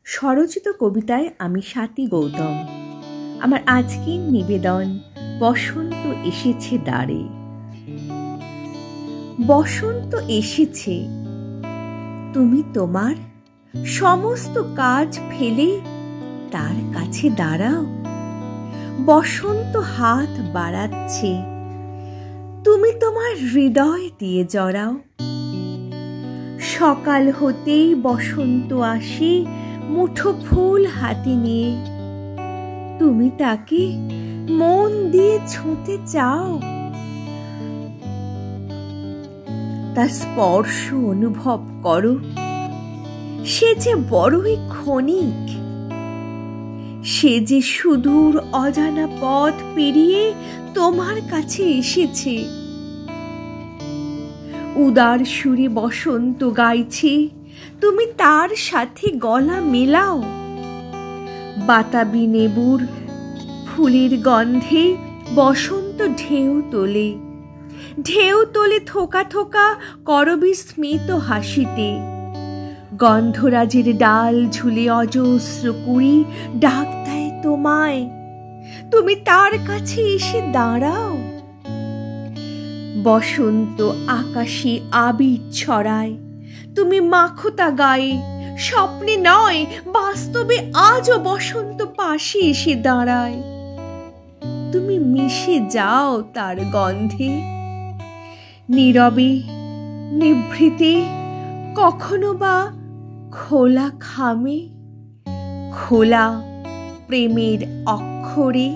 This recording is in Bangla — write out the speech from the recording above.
স্বরচিত কবিতায় আমি স্বাতী গৌতম। আমার আজকের নিবেদন বসন্ত এসেছে দ্বারে। বসন্ত এসেছে, তুমি তোমার সমস্ত কাজ ফেলে তার কাছে দাঁড়াও। বসন্ত হাত বাড়াচ্ছে, তুমি তোমার হৃদয় দিয়ে জড়াও। সকাল হতেই বসন্ত আসে মুঠো ফুল হাতে নিয়ে, তুমি তাকে মন দিয়ে ছুঁতে চাও। তার স্পর্শ অনুভব করো, সে যে বড়ই ক্ষণিক। সে যে সুদূর অজানা পথ পেরিয়ে তোমার কাছে এসেছে। উদার সুরে বসন্ত গাইছে, তুমি তার সাথে গলা মেলাও। বাতাবি নেবুর ফুলের গন্ধে বসন্ত ঢেউ তোলে, ঢেউ তোলে থোকা থোকা করবিস্মিত হাসিতে। গন্ধরাজের ডাল ঝুলে অজস্র কুড়ি ডাক দেয় তোমায়, তুমি তার কাছে এসে দাঁড়াও। বসন্ত আকাশে আবির ছড়ায়, তুমি মাখো তা গায়ে। স্বপ্নে নয়, বাস্তবে আজও বসন্ত পাশে এসে দাঁড়ায়। তুমি মিশে যাও তার গন্ধে, নীরবে নিভৃতে, কখনো বা খোলা খামে, খোলা প্রেমের অক্ষরে।